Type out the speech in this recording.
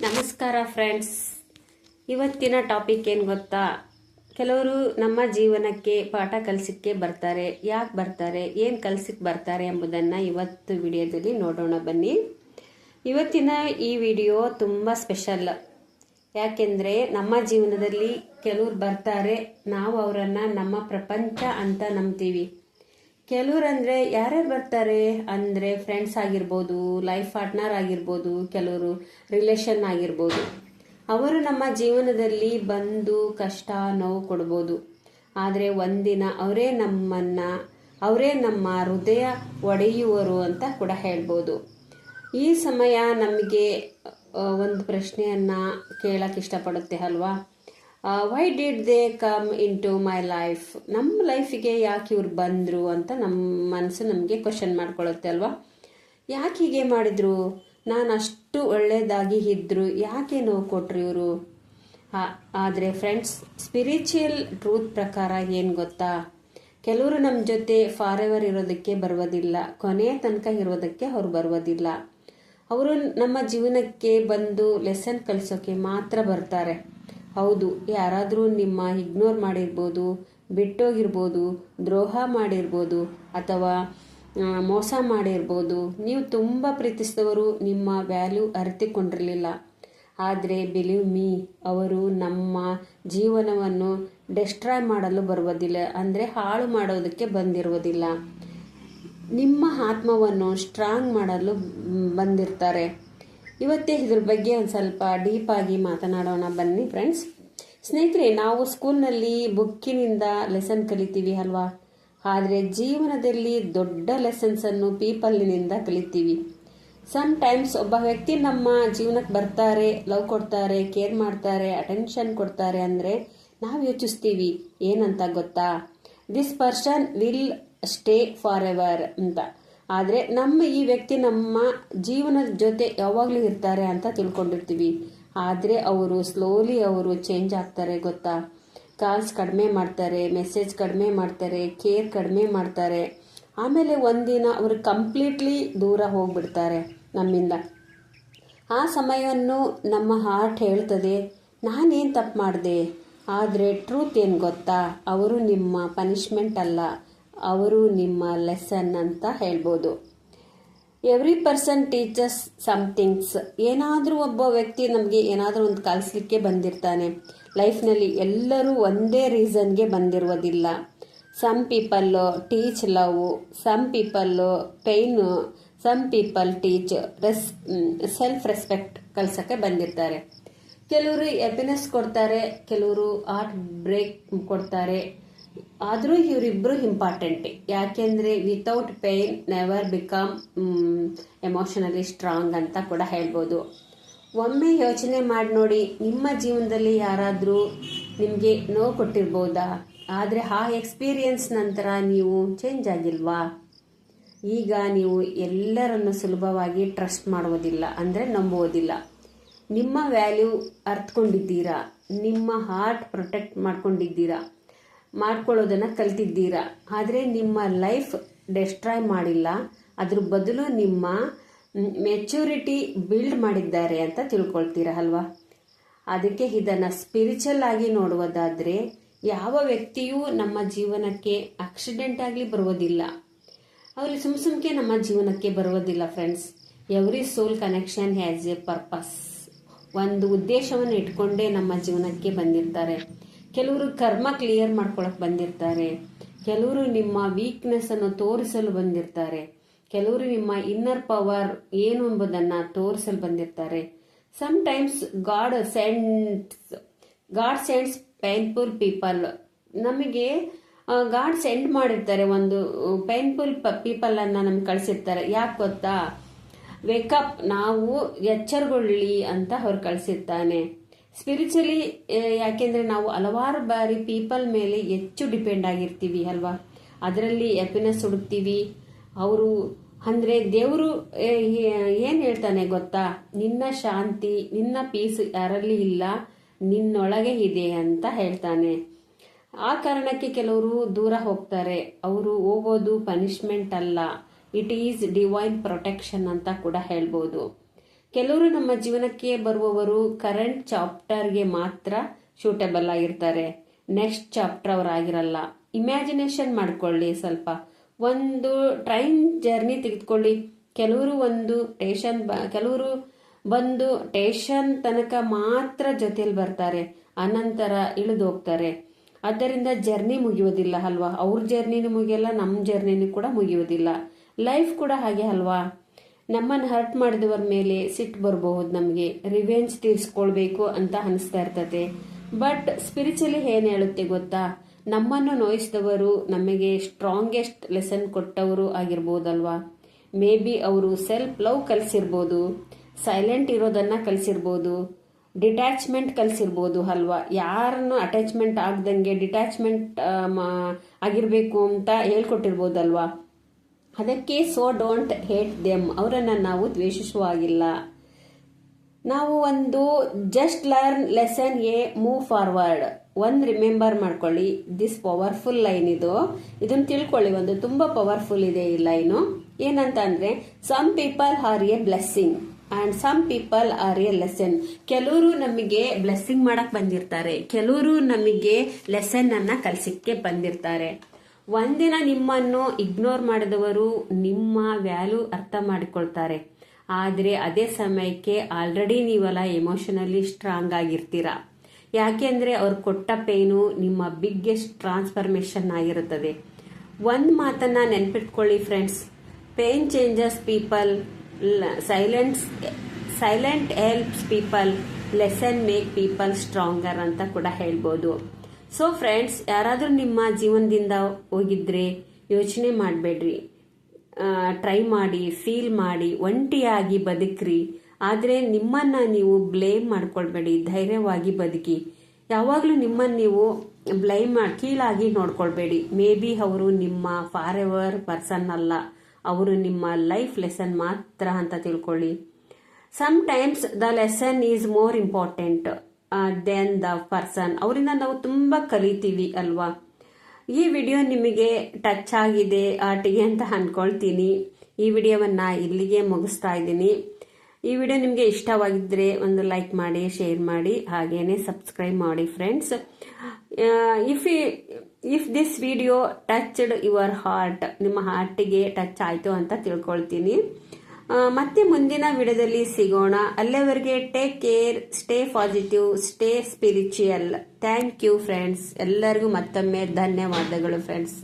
ನಮಸ್ಕಾರ ಫ್ರೆಂಡ್ಸ್. ಇವತ್ತಿನ ಟಾಪಿಕ್ ಏನು ಗೊತ್ತಾ? ಕೆಲವರು ನಮ್ಮ ಜೀವನಕ್ಕೆ ಪಾಠ ಕಲಿಸಕ್ಕೆ ಬರ್ತಾರೆ. ಯಾಕೆ ಬರ್ತಾರೆ, ಏನು ಕಲಿಸಕ್ಕೆ ಬರ್ತಾರೆ ಎಂಬುದನ್ನು ಇವತ್ತು ವಿಡಿಯೋದಲ್ಲಿ ನೋಡೋಣ ಬನ್ನಿ. ಇವತ್ತಿನ ಈ ವಿಡಿಯೋ ತುಂಬ ಸ್ಪೆಷಲ್. ಯಾಕೆಂದರೆ ನಮ್ಮ ಜೀವನದಲ್ಲಿ ಕೆಲವರು ಬರ್ತಾರೆ, ನಾವು ಅವರನ್ನು ನಮ್ಮ ಪ್ರಪಂಚ ಅಂತ ನಂಬ್ತೀವಿ. ಕೆಲವ್ರು ಅಂದರೆ ಯಾರ್ಯಾರು ಬರ್ತಾರೆ ಅಂದರೆ ಫ್ರೆಂಡ್ಸ್ ಆಗಿರ್ಬೋದು, ಲೈಫ್ ಪಾರ್ಟ್ನರ್ ಆಗಿರ್ಬೋದು, ಕೆಲವರು ರಿಲೇಷನ್ ಆಗಿರ್ಬೋದು. ಅವರು ನಮ್ಮ ಜೀವನದಲ್ಲಿ ಬಂದು ಕಷ್ಟ ನೋವು ಕೊಡ್ಬೋದು. ಆದರೆ ಒಂದಿನ ಅವರೇ ನಮ್ಮ ಹೃದಯ ಒಡೆಯುವರು ಅಂತ ಕೂಡ ಹೇಳ್ಬೋದು. ಈ ಸಮಯ ನಮಗೆ ಒಂದು ಪ್ರಶ್ನೆಯನ್ನು ಕೇಳಕ್ಕೆ ಇಷ್ಟಪಡುತ್ತೆ ಅಲ್ವಾ? Why did they come into my life? ನಮ್ಮ ಲೈಫಿಗೆ ಯಾಕೆ ಇವ್ರು ಬಂದರು ಅಂತ ನಮ್ಮ ಮನಸ್ಸು ನಮಗೆ ಕ್ವಶನ್ ಮಾಡ್ಕೊಳ್ಳುತ್ತೆ ಅಲ್ವಾ? ಯಾಕೆ ಹೀಗೆ ಮಾಡಿದ್ರು? ನಾನು ಅಷ್ಟು ಒಳ್ಳೆಯದಾಗಿ ಇದ್ದರು, ಯಾಕೆ ನೋವು ಕೊಟ್ರು ಇವರು? ಆದರೆ ಫ್ರೆಂಡ್ಸ್, ಸ್ಪಿರಿಚುವಲ್ ಟ್ರೂತ್ ಪ್ರಕಾರ ಏನು ಗೊತ್ತಾ? ಕೆಲವರು ನಮ್ಮ ಜೊತೆ ಫಾರ್ ಎವರ್ ಇರೋದಕ್ಕೆ ಬರುವುದಿಲ್ಲ, ಕೊನೆಯ ತನಕ ಇರೋದಕ್ಕೆ ಅವ್ರು ಬರುವುದಿಲ್ಲ. ಅವರು ನಮ್ಮ ಜೀವನಕ್ಕೆ ಬಂದು ಲೆಸನ್ ಕಲಿಸೋಕೆ ಮಾತ್ರ ಬರ್ತಾರೆ. ಹೌದು, ಯಾರಾದರೂ ನಿಮ್ಮ ಇಗ್ನೋರ್ ಮಾಡಿರ್ಬೋದು, ಬಿಟ್ಟೋಗಿರ್ಬೋದು, ದ್ರೋಹ ಮಾಡಿರ್ಬೋದು, ಅಥವಾ ಮೋಸ ಮಾಡಿರ್ಬೋದು. ನೀವು ತುಂಬ ಪ್ರೀತಿಸಿದವರು ನಿಮ್ಮ ವ್ಯಾಲ್ಯೂ ಅರಿತುಕೊಂಡಿರಲಿಲ್ಲ. ಆದರೆ ಬಿಲೀವ್ ಮೀ, ಅವರು ನಮ್ಮ ಜೀವನವನ್ನು ಡೆಸ್ಟ್ರಾಯ್ ಮಾಡಲು ಬರುವುದಿಲ್ಲ, ಅಂದರೆ ಹಾಳು ಮಾಡೋದಕ್ಕೆ ಬಂದಿರುವುದಿಲ್ಲ. ನಿಮ್ಮ ಆತ್ಮವನ್ನು ಸ್ಟ್ರಾಂಗ್ ಮಾಡಲು ಬಂದಿರ್ತಾರೆ. ಇವತ್ತೇ ಇದ್ರ ಬಗ್ಗೆ ಒಂದು ಸ್ವಲ್ಪ ಡೀಪಾಗಿ ಮಾತನಾಡೋಣ ಬನ್ನಿ ಫ್ರೆಂಡ್ಸ್. ಸ್ನೇಹಿತರೆ, ನಾವು ಸ್ಕೂಲ್ನಲ್ಲಿ ಬುಕ್ಕಿನಿಂದ ಲೆಸನ್ ಕಲಿತೀವಿ ಅಲ್ವಾ? ಆದರೆ ಜೀವನದಲ್ಲಿ ದೊಡ್ಡ ಲೆಸನ್ಸನ್ನು ಪೀಪಲ್ನಿಂದ ಕಲಿತೀವಿ. ಸಮ್ ಟೈಮ್ಸ್ ಒಬ್ಬ ವ್ಯಕ್ತಿ ನಮ್ಮ ಜೀವನಕ್ಕೆ ಬರ್ತಾರೆ, ಲವ್ ಕೊಡ್ತಾರೆ, ಕೇರ್ ಮಾಡ್ತಾರೆ, ಅಟೆನ್ಷನ್ ಕೊಡ್ತಾರೆ ಅಂದರೆ ನಾವು ಯೋಚಿಸ್ತೀವಿ ಏನಂತ ಗೊತ್ತಾ? This person will stay for ever ಅಂತ. ಆದರೆ ಈ ವ್ಯಕ್ತಿ ನಮ್ಮ ಜೀವನದ ಜೊತೆ ಯಾವಾಗಲೂ ಇರ್ತಾರೆ ಅಂತ ತಿಳ್ಕೊಂಡಿರ್ತೀವಿ. ಆದರೆ ಅವರು ಸ್ಲೋಲಿ ಚೇಂಜ್ ಆಗ್ತಾರೆ ಗೊತ್ತಾ? ಕಾಲ್ಸ್ ಕಡಿಮೆ ಮಾಡ್ತಾರೆ, ಮೆಸೇಜ್ ಕಡಿಮೆ ಮಾಡ್ತಾರೆ, ಕೇರ್ ಕಡಿಮೆ ಮಾಡ್ತಾರೆ. ಆಮೇಲೆ ಒಂದಿನ ಅವರು ಕಂಪ್ಲೀಟ್ಲಿ ದೂರ ಹೋಗ್ಬಿಡ್ತಾರೆ ನಮ್ಮಿಂದ. ಆ ಸಮಯವನ್ನು ನಮ್ಮ ಹಾರ್ಟ್ ಹೇಳ್ತದೆ, ನಾನೇನು ತಪ್ಪು ಮಾಡಿದೆ? ಆದರೆ ಟ್ರೂತ್ ಏನು ಗೊತ್ತಾ? ಅವರು ನಿಮ್ಮ ಪನಿಷ್ಮೆಂಟ್ ಅಲ್ಲ, ಅವರು ನಿಮ್ಮ ಲೆಸನ್ ಅಂತ ಹೇಳ್ಬೋದು. Every person teaches somethings. ಏನಾದರೂ ಒಬ್ಬ ವ್ಯಕ್ತಿ ನಮಗೆ ಏನಾದರೂ ಒಂದು ಕಲಿಸ್ಲಿಕ್ಕೆ ಬಂದಿರ್ತಾನೆ. ಲೈಫ್ನಲ್ಲಿ ಎಲ್ಲರೂ ಒಂದೇ ರೀಸನ್ಗೆ ಬಂದಿರೋದಿಲ್ಲ. Some people teach love, some people pain, some people teach self respect ಕಲಿಸೋಕ್ಕೆ ಬಂದಿರ್ತಾರೆ. ಕೆಲವರು ಹ್ಯಾಪಿನೆಸ್ ಕೊಡ್ತಾರೆ, ಕೆಲವರು ಹಾರ್ಟ್ ಬ್ರೇಕ್ ಕೊಡ್ತಾರೆ. ಆದರೂ ಇವರಿಬ್ಬರು ಇಂಪಾರ್ಟೆಂಟ್. ಯಾಕೆಂದರೆ without pain never become emotionally strong ಅಂತ ಕೂಡ ಹೇಳ್ಬೋದು. ಒಮ್ಮೆ ಯೋಚನೆ ಮಾಡಿ ನೋಡಿ, ನಿಮ್ಮ ಜೀವನದಲ್ಲಿ ಯಾರಾದರೂ ನಿಮಗೆ ನೋವು ಕೊಟ್ಟಿರ್ಬೋದಾ? ಆದರೆ ಆ ಎಕ್ಸ್ಪೀರಿಯನ್ಸ್ ನಂತರ ನೀವು ಚೇಂಜ್ ಆಗಿಲ್ವಾ? ಈಗ ನೀವು ಎಲ್ಲರನ್ನು ಸುಲಭವಾಗಿ ಟ್ರಸ್ಟ್ ಮಾಡುವುದಿಲ್ಲ, ಅಂದರೆ ನಂಬುವುದಿಲ್ಲ. ನಿಮ್ಮ ವ್ಯಾಲ್ಯೂ ಅರ್ಥಕೊಂಡಿದ್ದೀರಾ, ನಿಮ್ಮ ಹಾರ್ಟ್ ಪ್ರೊಟೆಕ್ಟ್ ಮಾಡ್ಕೊಳ್ಳೋದನ್ನು ಕಲ್ತಿದ್ದೀರಾ. ಆದರೆ ನಿಮ್ಮ ಲೈಫ್ ಡೆಸ್ಟ್ರಾಯ್ ಮಾಡಿಲ್ಲ, ಅದ್ರ ಬದಲು ನಿಮ್ಮ ಮೆಚುರಿಟಿ ಬಿಲ್ಡ್ ಮಾಡಿದ್ದಾರೆ ಅಂತ ತಿಳ್ಕೊಳ್ತೀರಾ ಅಲ್ವಾ? ಅದಕ್ಕೆ ಇದನ್ನು ಸ್ಪಿರಿಚುವಲ್ ಆಗಿ ನೋಡುವುದಾದರೆ, ಯಾವ ವ್ಯಕ್ತಿಯೂ ನಮ್ಮ ಜೀವನಕ್ಕೆ ಆಕ್ಸಿಡೆಂಟ್ ಆಗಲಿ ಬರುವುದಿಲ್ಲ. ಅವರು ಸುಮ್ಕೆ ನಮ್ಮ ಜೀವನಕ್ಕೆ ಬರುವುದಿಲ್ಲ friends. Every soul connection has a purpose. ಒಂದು ಉದ್ದೇಶವನ್ನು ಇಟ್ಕೊಂಡೇ ನಮ್ಮ ಜೀವನಕ್ಕೆ ಬಂದಿರ್ತಾರೆ. ಕೆಲವರು ಕರ್ಮ ಕ್ಲಿಯರ್ ಮಾಡ್ಕೊಳಕ್ ಬಂದಿರ್ತಾರೆ, ಕೆಲವರು ನಿಮ್ಮ ವೀಕ್ನೆಸ್ ಅನ್ನು ತೋರಿಸಲು ಬಂದಿರ್ತಾರೆ, ಕೆಲವರು ನಿಮ್ಮ ಇನ್ನರ್ ಪವರ್ ಏನು ಎಂಬುದನ್ನು ತೋರಿಸಲು ಬಂದಿರ್ತಾರೆ. Sometimes God sends painful people. ನಮಗೆ ಗಾಡ್ ಸೆಂಡ್ ಮಾಡಿರ್ತಾರೆ, ಒಂದು ಪೇನ್ಫುಲ್ ಪೀಪಲ್ ಅನ್ನ ನಮ್ಗೆ ಕಳಿಸಿರ್ತಾರೆ. ಯಾಕೆ ಗೊತ್ತಾ? ವೇಕಪ್, ನಾವು ಎಚ್ಚರಗೊಳ್ಳಿ ಅಂತ ಅವ್ರು ಕಳಿಸಿರ್ತಾನೆ. ಸ್ಪಿರಿಚುಲಿ ಯಾಕೆಂದರೆ ನಾವು ಹಲವಾರು ಬಾರಿ ಪೀಪಲ್ ಮೇಲೆ ಹೆಚ್ಚು ಡಿಪೆಂಡ್ ಆಗಿರ್ತೀವಿ ಅಲ್ವಾ? ಅದರಲ್ಲಿ ಹ್ಯಾಪಿನೆಸ್ ಹುಡುಕ್ತೀವಿ. ಅವರು ಅಂದರೆ ದೇವರು ಏನು ಹೇಳ್ತಾನೆ ಗೊತ್ತಾ? ನಿನ್ನ ಶಾಂತಿ, ನಿನ್ನ ಪೀಸ್ ಯಾರಲ್ಲಿ ಇಲ್ಲ, ನಿನ್ನೊಳಗೆ ಇದೆ ಅಂತ ಹೇಳ್ತಾನೆ. ಆ ಕಾರಣಕ್ಕೆ ಕೆಲವರು ದೂರ ಹೋಗ್ತಾರೆ. ಅವರು ಹೋಗೋದು ಪನಿಷ್ಮೆಂಟ್ ಅಲ್ಲ, ಇಟ್ ಈಸ್ ಡಿವೈನ್ ಪ್ರೊಟೆಕ್ಷನ್ ಅಂತ ಕೂಡ ಹೇಳ್ಬೋದು. ಕೆಲವರು ನಮ್ಮ ಜೀವನಕ್ಕೆ ಬರುವವರು ಕರೆಂಟ್ ಚಾಪ್ಟರ್ಗೆ ಮಾತ್ರ ಸೂಟೇಬಲ್ ಆಗಿರ್ತಾರೆ, ನೆಕ್ಸ್ಟ್ ಚಾಪ್ಟರ್ ಅವರಾಗಿರಲ್ಲ. ಇಮ್ಯಾಜಿನೇಷನ್ ಮಾಡ್ಕೊಳ್ಳಿ ಸ್ವಲ್ಪ. ಒಂದು ಟ್ರೈನ್ ಜರ್ನಿ ತೆಗೆದುಕೊಳ್ಳಿ. ಕೆಲವರು ಬಂದು ಸ್ಟೇಷನ್ ತನಕ ಮಾತ್ರ ಜೊತೆಲಿ ಬರ್ತಾರೆ, ಅನಂತರ ಇಳಿದು ಹೋಗ್ತಾರೆ. ಆದ್ದರಿಂದ ಜರ್ನಿ ಮುಗಿಯೋದಿಲ್ಲ ಅಲ್ವಾ? ಅವ್ರ ಜರ್ನಿನೂ ಮುಗಿಯಲ್ಲ, ನಮ್ಮ ಜರ್ನಿನೂ ಕೂಡ ಮುಗಿಯೋದಿಲ್ಲ. ಲೈಫ್ ಕೂಡ ಹಾಗೆ ಅಲ್ವಾ? ನಮ್ಮನ್ನು ಹರ್ಟ್ ಮಾಡಿದವರ ಮೇಲೆ ಸಿಟ್ಟು ಬರಬಹುದು, ನಮಗೆ ರಿವೆಂಜ್ ತೀರಿಸ್ಕೊಳ್ಬೇಕು ಅಂತ ಅನಿಸ್ತಾ ಇರ್ತದೆ. ಬಟ್ ಸ್ಪಿರಿಚುಲಿ ಏನು ಹೇಳುತ್ತೆ ಗೊತ್ತಾ? ನಮ್ಮನ್ನು ನೋಯಿಸಿದವರು ನಮಗೆ ಸ್ಟ್ರಾಂಗೆಸ್ಟ್ ಲೆಸನ್ ಕೊಟ್ಟವರು ಆಗಿರ್ಬೋದಲ್ವಾ? ಮೇ ಬಿ ಅವರು ಸೆಲ್ಫ್ ಲವ್ ಕಲಿಸಿರ್ಬೋದು, ಸೈಲೆಂಟ್ ಇರೋದನ್ನ ಕಲಿಸಿರ್ಬೋದು, ಡಿಟ್ಯಾಚ್ಮೆಂಟ್ ಕಲಿಸಿರ್ಬೋದು ಅಲ್ವಾ? ಯಾರನ್ನು ಅಟ್ಯಾಚ್ಮೆಂಟ್ ಆಗದಂಗೆ ಡಿಟ್ಯಾಚ್ಮೆಂಟ್ ಆಗಿರ್ಬೇಕು ಅಂತ ಹೇಳ್ಕೊಟ್ಟಿರ್ಬೋದಲ್ವಾ? ಅದಕ್ಕೆ ಸೋ ಡೋಂಟ್ ಹೇಟ್ ದೆಮ್, ಅವರನ್ನು ನಾವು ದ್ವೇಷಿಸುವ ಹಾಗಿಲ್ಲ. ನಾವು ಒಂದು just learn lesson A move forward. ಒಂದು ರಿಮೆಂಬರ್ ಮಾಡ್ಕೊಳ್ಳಿ, ದಿಸ್ ಪವರ್ಫುಲ್ ಲೈನ್ ಇದನ್ನು ತಿಳ್ಕೊಳ್ಳಿ. ಒಂದು ತುಂಬಾ ಪವರ್ಫುಲ್ ಇದೆ ಈ ಲೈನು. ಏನಂತ ಅಂದ್ರೆ, some people are a blessing and some people are a lesson. ಕೆಲವರು ನಮಗೆ ಬ್ಲೆಸ್ಸಿಂಗ್ ಮಾಡಕ್ ಬಂದಿರ್ತಾರೆ, ಕೆಲವರು ನಮಗೆ ಲೆಸನ್ ಅನ್ನ ಕಲಿಸಕ್ಕೆ ಬಂದಿರ್ತಾರೆ. ಒಂದಿನ ನಿಮ್ಮನ್ನು ಇಗ್ನೋರ್ ಮಾಡಿದವರು ನಿಮ್ಮ ವ್ಯಾಲ್ಯೂ ಅರ್ಥ ಮಾಡಿಕೊಳ್ತಾರೆ. ಆದರೆ ಅದೇ ಸಮಯಕ್ಕೆ ಆಲ್ರೆಡಿ ನೀವೆಲ್ಲ ಎಮೋಷನಲಿ ಸ್ಟ್ರಾಂಗ್ ಆಗಿರ್ತೀರಾ. ಯಾಕೆಂದ್ರೆ ಅವ್ರು ಕೊಟ್ಟ ಪೇನು ನಿಮ್ಮ ಬಿಗ್ಗೆಸ್ಟ್ ಟ್ರಾನ್ಸ್ಫರ್ಮೇಷನ್ ಆಗಿರುತ್ತದೆ. ಒಂದು ಮಾತನ್ನ ನೆನ್ಪಿಟ್ಕೊಳ್ಳಿ friends, pain changes people, silent helps people, lesson make people stronger ಅಂತ ಕೂಡ ಹೇಳ್ಬೋದು. ಸೊ ಫ್ರೆಂಡ್ಸ್, ಯಾರಾದರೂ ನಿಮ್ಮ ಜೀವನದಿಂದ ಹೋಗಿದ್ರೆ ಯೋಚನೆ ಮಾಡಬೇಡ್ರಿ, ಟ್ರೈ ಮಾಡಿ, ಫೀಲ್ ಮಾಡಿ, ಒಂಟಿಯಾಗಿ ಬದುಕ್ರಿ. ಆದರೆ ನಿಮ್ಮನ್ನ ನೀವು ಬ್ಲೇಮ್ ಮಾಡ್ಕೊಳ್ಬೇಡಿ, ಧೈರ್ಯವಾಗಿ ಬದುಕಿ. ಯಾವಾಗಲೂ ನಿಮ್ಮನ್ನು ನೀವು ಕೀಳಾಗಿ ನೋಡ್ಕೊಳ್ಬೇಡಿ. ಮೇ ಬಿ ಅವರು ನಿಮ್ಮ ಫಾರ್ ಎವರ್ ಪರ್ಸನ್ ಅಲ್ಲ, ಅವರು ನಿಮ್ಮ ಲೈಫ್ ಲೆಸನ್ ಮಾತ್ರ ಅಂತ ತಿಳ್ಕೊಳ್ಳಿ. Sometimes the lesson is more important than the person. ಅವರಿಂದ ನಾವು ತುಂಬ ಕಲಿತೀವಿ ಅಲ್ವಾ? ಈ ವಿಡಿಯೋ ನಿಮಗೆ ಟಚ್ ಆಗಿದೆ ಆಟಿಗೆ ಅಂತ ಅನ್ಕೊಳ್ತೀನಿ. ಈ ವಿಡಿಯೋವನ್ನ ಇಲ್ಲಿಗೆ ಮುಗಿಸ್ತಾ ಇದ್ದೀನಿ. ಈ ವಿಡಿಯೋ ನಿಮಗೆ ಇಷ್ಟವಾಗಿದ್ದರೆ ಒಂದು ಲೈಕ್ ಮಾಡಿ, ಶೇರ್ ಮಾಡಿ, ಹಾಗೇನೆ ಸಬ್ಸ್ಕ್ರೈಬ್ ಮಾಡಿ friends. If this video touched your heart, ನಿಮ್ಮ ಹಾರ್ಟಿಗೆ ಟಚ್ ಆಯಿತು ಅಂತ ತಿಳ್ಕೊಳ್ತೀನಿ. ಮತ್ತೆ ಮುಂದಿನ ವಿಡಿಯೋದಲ್ಲಿ ಸಿಗೋಣ. ಅಲ್ಲಿವರೆಗೆ take care, stay positive, stay spiritual. Thank you friends. ಎಲ್ಲರಿಗೂ ಮತ್ತೊಮ್ಮೆ ಧನ್ಯವಾದಗಳು ಫ್ರೆಂಡ್ಸ್.